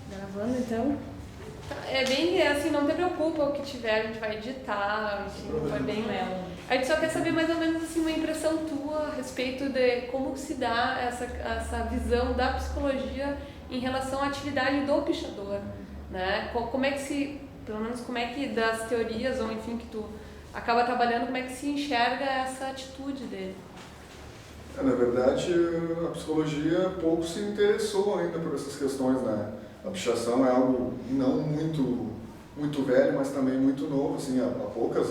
Gravando, então. É bem assim, não te preocupa o que tiver, a gente vai editar, enfim, foi bem leve. A gente só quer saber mais ou menos assim, uma impressão tua a respeito de como se dá essa visão da psicologia em relação à atividade do pichador, né? Como é que se, pelo menos como é que das teorias, ou enfim, que tu acaba trabalhando, como é que se enxerga essa atitude dele? Na verdade, a psicologia pouco se interessou ainda por essas questões, né? A pichação é algo não muito velho, mas também muito novo, assim, há poucas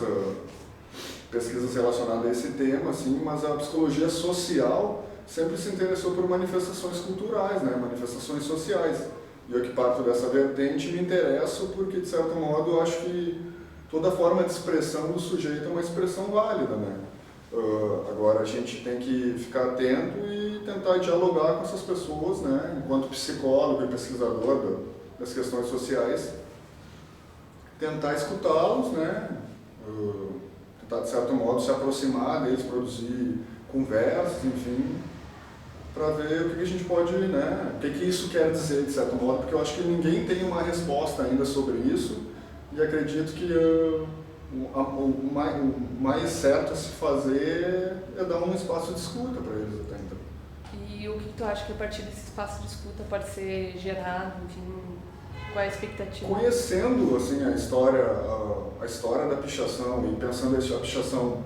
pesquisas relacionadas a esse tema, assim, mas a psicologia social sempre se interessou por manifestações culturais, né? Manifestações sociais. E eu que parto dessa vertente me interesso porque, de certo modo, eu acho que toda forma de expressão do sujeito é uma expressão válida, né? Agora a gente tem que ficar atento e tentar dialogar com essas pessoas, né, enquanto psicólogo e pesquisador das questões sociais, tentar escutá-los, né, tentar de certo modo se aproximar deles, produzir conversas, enfim, para ver o que a gente pode, né, o que isso quer dizer de certo modo, porque eu acho que ninguém tem uma resposta ainda sobre isso e acredito que o mais certo a se fazer é dar um espaço de escuta para eles até então. E o que tu acha que a partir desse espaço de escuta pode ser gerado, enfim, qual é a expectativa? Conhecendo assim, a história da pichação e pensando a pichação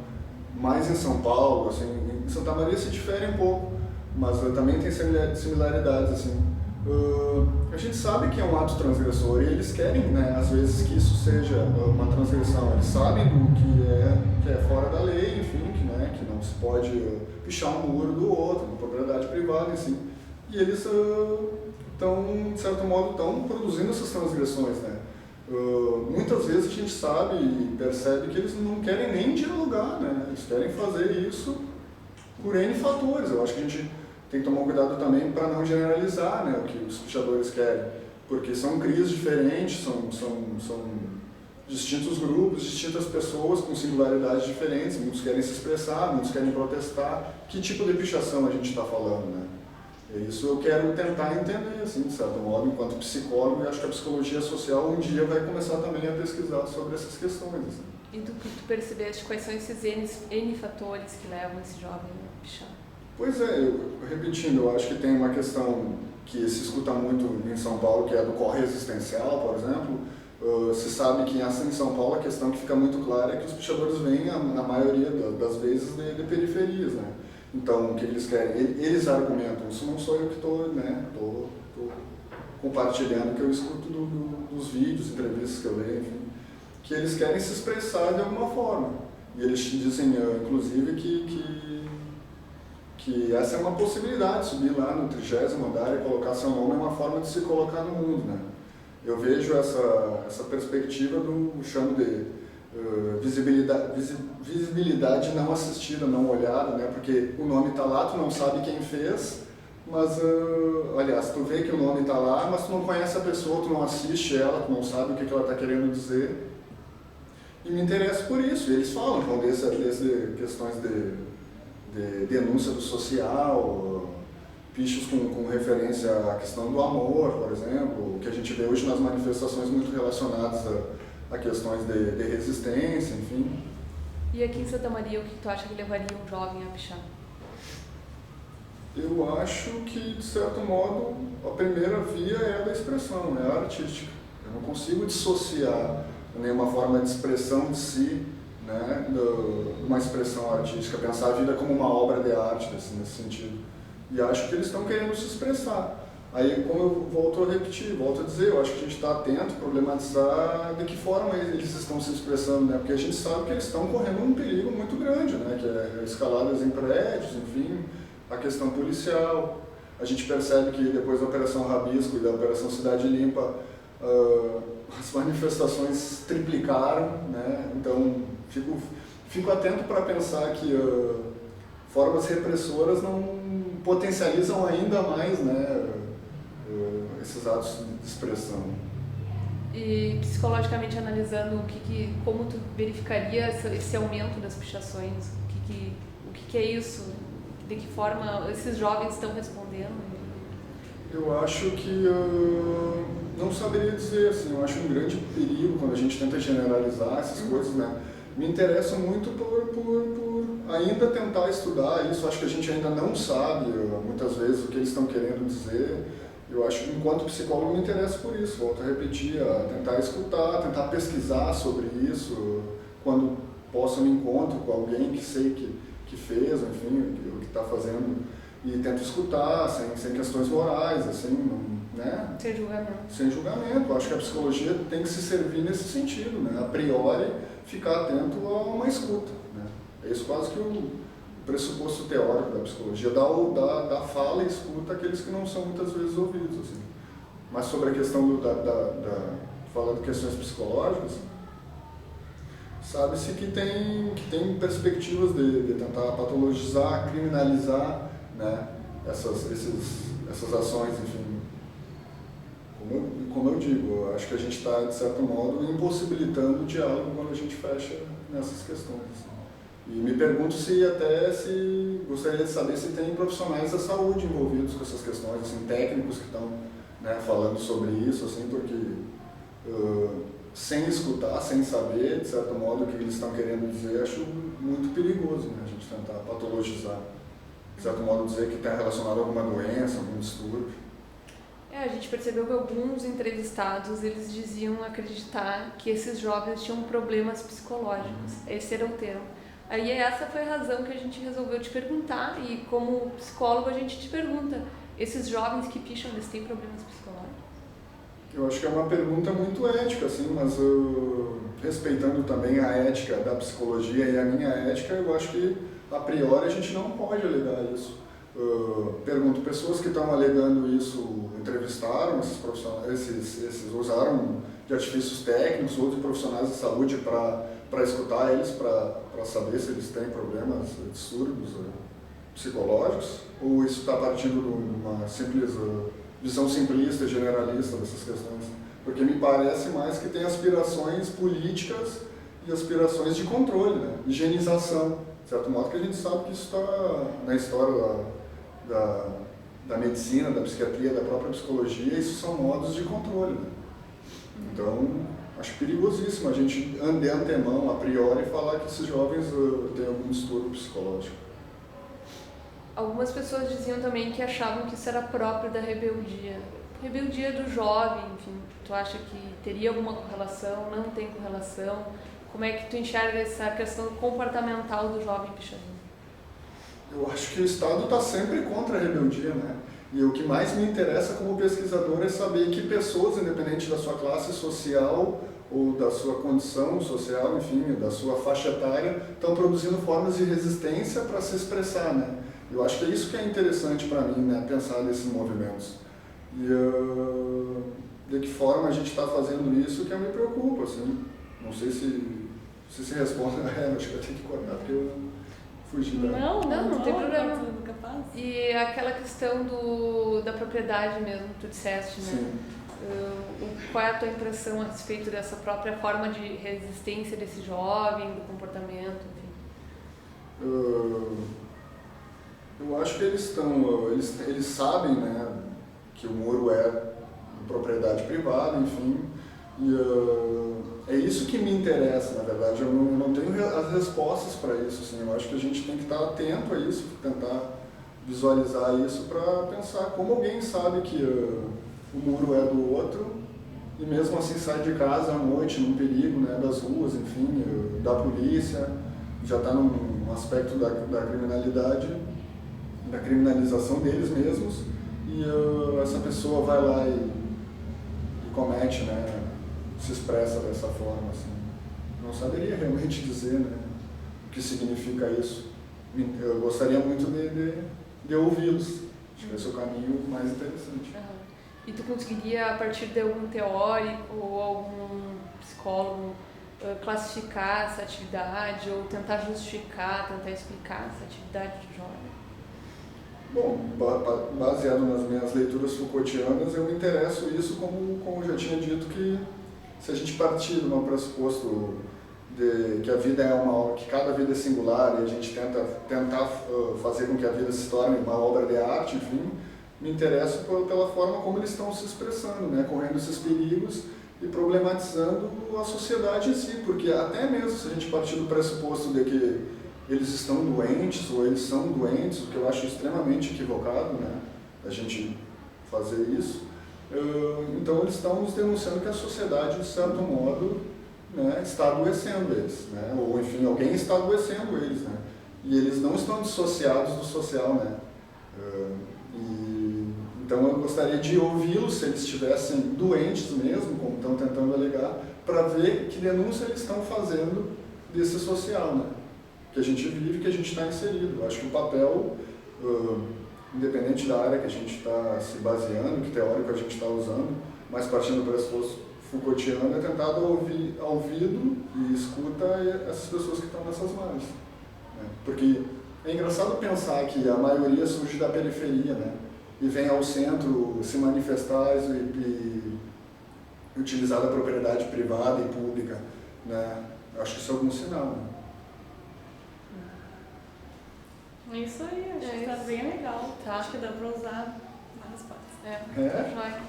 mais em São Paulo, assim, em Santa Maria se difere um pouco, mas também tem similaridades. Assim. A gente sabe que é um ato transgressor e eles querem, né, às vezes, que isso seja uma transgressão. Eles sabem do que é fora da lei, enfim, que não se pode pichar um muro do outro, uma propriedade privada, assim. E eles estão, de certo modo, estão produzindo essas transgressões, né? Muitas vezes a gente sabe e percebe que eles não querem nem dialogar, né? Eles querem fazer isso por N fatores. Eu acho que a gente tem que tomar cuidado também para não generalizar, né, o que os pichadores querem, porque são crises diferentes, são distintos grupos, distintas pessoas com singularidades diferentes, muitos querem se expressar, muitos querem protestar. Que tipo de pichação a gente está falando, né? E isso eu quero tentar entender, assim, de certo modo, enquanto psicólogo, e acho que a psicologia social um dia vai começar também a pesquisar sobre essas questões. Assim. E do que tu percebeste, quais são esses N fatores que levam esse jovem a pichar? Pois é, repetindo, eu acho que tem uma questão que se escuta muito em São Paulo, que é do corre existencial, por exemplo. Se sabe que em São Paulo a questão que fica muito clara é que os pichadores vêm, na maioria das vezes, de periferias, né? Então, o que eles querem? Eles argumentam, isso não sou eu que estou, né, tô compartilhando, que eu escuto dos vídeos, entrevistas que eu leio, enfim, que eles querem se expressar de alguma forma. E eles dizem, inclusive, que essa é uma possibilidade, subir lá no 30º andar e colocar seu nome é uma forma de se colocar no mundo, né? Eu vejo essa perspectiva chamo de visibilidade não assistida, não olhada, né? Porque o nome está lá, tu não sabe quem fez, mas, aliás, tu vê que o nome está lá, mas tu não conhece a pessoa, tu não assiste ela, tu não sabe o que ela está querendo dizer. E me interesso por isso. E eles falam, desde questões de denúncia do social, pichos com referência à questão do amor, por exemplo, que a gente vê hoje nas manifestações muito relacionadas a questões de resistência, enfim. E aqui em Santa Maria, o que tu acha que levaria um jovem a pichar? Eu acho que, de certo modo, a primeira via é a da expressão, é a artística. Eu não consigo dissociar nenhuma forma de expressão de si, né, de uma expressão artística, pensar a vida como uma obra de arte, assim, nesse sentido. E acho que eles estão querendo se expressar. Aí, como eu volto a dizer, eu acho que a gente está atento, problematizar de que forma eles estão se expressando, né? Porque a gente sabe que eles estão correndo um perigo muito grande, né? Que é escaladas em prédios, enfim, a questão policial. A gente percebe que depois da Operação Rabisco e da Operação Cidade Limpa, as manifestações triplicaram, né? Então, fico atento para pensar que formas repressoras não potencializam ainda mais, né, esses atos de expressão. E psicologicamente analisando como tu verificaria esse aumento das pichações, o que é isso, de que forma esses jovens estão respondendo? Eu acho que não saberia dizer, assim, eu acho um grande perigo quando a gente tenta generalizar essas coisas, né? Me interesso muito por ainda tentar estudar isso, acho que a gente ainda não sabe, muitas vezes, o que eles estão querendo dizer. Eu acho que, enquanto psicólogo, me interesso por isso, volto a repetir, a tentar escutar, tentar pesquisar sobre isso, quando posso me encontro com alguém que sei que fez, enfim, o que está fazendo, e tento escutar, sem questões morais, assim, né? Sem julgamento. Sem julgamento. Acho que a psicologia tem que se servir nesse sentido, né? A priori, ficar atento a uma escuta, né? É isso quase que o pressuposto teórico da psicologia, da fala e escuta aqueles que não são muitas vezes ouvidos, assim. Mas sobre a questão falando de questões psicológicas, sabe-se que tem perspectivas de tentar patologizar, criminalizar, né, essas ações, enfim. Como eu digo, acho que a gente está, de certo modo, impossibilitando o diálogo quando a gente fecha nessas questões. Assim. E me pergunto gostaria de saber se tem profissionais da saúde envolvidos com essas questões, assim, técnicos que estão, né, falando sobre isso, assim, porque sem escutar, sem saber, de certo modo, o que eles estão querendo dizer, acho muito perigoso, né, a gente tentar patologizar, de certo modo dizer que está relacionado a alguma doença, algum distúrbio. A gente percebeu que alguns entrevistados, eles diziam acreditar que esses jovens tinham problemas psicológicos, esse era o termo. Aí essa foi a razão que a gente resolveu te perguntar, e como psicólogo a gente te pergunta, esses jovens que picham, eles têm problemas psicológicos? Eu acho que é uma pergunta muito ética, assim, mas respeitando também a ética da psicologia e a minha ética, eu acho que a priori a gente não pode alegar isso. Pergunto, pessoas que estão alegando isso entrevistaram esses profissionais, usaram de artifícios técnicos ou de profissionais de saúde para escutar eles, para saber se eles têm problemas, distúrbios psicológicos, ou isso está partindo de uma simples visão simplista, generalista dessas questões? Porque me parece mais que tem aspirações políticas e aspirações de controle, né? Higienização, de certo modo que a gente sabe que isso está na história da medicina, da psiquiatria, da própria psicologia, isso são modos de controle, né? Então, acho perigosíssimo a gente, de antemão, a priori, falar que esses jovens têm algum distúrbio psicológico. Algumas pessoas diziam também que achavam que isso era próprio da rebeldia. Rebeldia do jovem, enfim, tu acha que teria alguma correlação, não tem correlação? Como é que tu enxerga essa questão comportamental do jovem pichador? Eu acho que o Estado está sempre contra a rebeldia, né? E o que mais me interessa como pesquisador é saber que pessoas, independente da sua classe social ou da sua condição social, enfim, da sua faixa etária, estão produzindo formas de resistência para se expressar, né? Eu acho que é isso que é interessante para mim, né? Pensar nesses movimentos. E de que forma a gente está fazendo isso que eu me preocupo, assim. Não sei se responde, acho que eu tenho que cortar, porque eu fugi da... Não tem problema. E aquela questão da propriedade mesmo, tu disseste, né? Sim. Qual é a tua impressão a respeito dessa própria forma de resistência desse jovem, do comportamento, enfim? Eu acho que eles sabem, né, que o muro é propriedade privada, enfim, e é isso que me interessa, na verdade. Eu não tenho as respostas para isso, assim. Eu acho que a gente tem que estar atento a isso, tentar visualizar isso para pensar como alguém sabe que o muro é do outro e mesmo assim sai de casa à noite, num perigo, né, das ruas, enfim, da polícia, já está num aspecto da criminalidade, da criminalização deles mesmos, e essa pessoa vai lá e comete, né, se expressa dessa forma, assim. Não saberia realmente dizer, né, o que significa isso. Eu gostaria muito de ouvi-los. Acho que esse é o caminho mais interessante. Uhum. E tu conseguiria, a partir de algum teórico ou algum psicólogo, classificar essa atividade ou tentar justificar, tentar explicar essa atividade do jovem? Bom, baseado nas minhas leituras Foucaultianas, eu me interesso isso como eu já tinha dito, que se a gente partir de um pressuposto que a vida que cada vida é singular e a gente tentar fazer com que a vida se torne uma obra de arte, enfim, me interesso pela forma como eles estão se expressando, né? Correndo esses perigos e problematizando a sociedade em si, porque até mesmo se a gente partir do pressuposto de que eles estão doentes ou eles são doentes, o que eu acho extremamente equivocado, né? A gente fazer isso, então eles estão nos denunciando que a sociedade, de certo modo, né, está adoecendo eles, né? Ou enfim, alguém está adoecendo eles, né? E eles não estão dissociados do social, né? Então eu gostaria de ouvi-los se eles estivessem doentes mesmo, como estão tentando alegar, para ver que denúncia eles estão fazendo desse social, né? Que a gente vive, que a gente está inserido. Eu acho que o papel, independente da área que a gente está se baseando, que teórico a gente está usando, mas partindo do pressuposto Foucaultiano, é tentar dar ouvido e escuta essas pessoas que estão nessas margens, né? Porque é engraçado pensar que a maioria surge da periferia, né? E vem ao centro se manifestar e utilizar da propriedade privada e pública, né? Eu acho que isso é algum sinal, né? Isso aí, acho que tá bem legal. Tá. Acho que dá pra usar várias partes. Vai.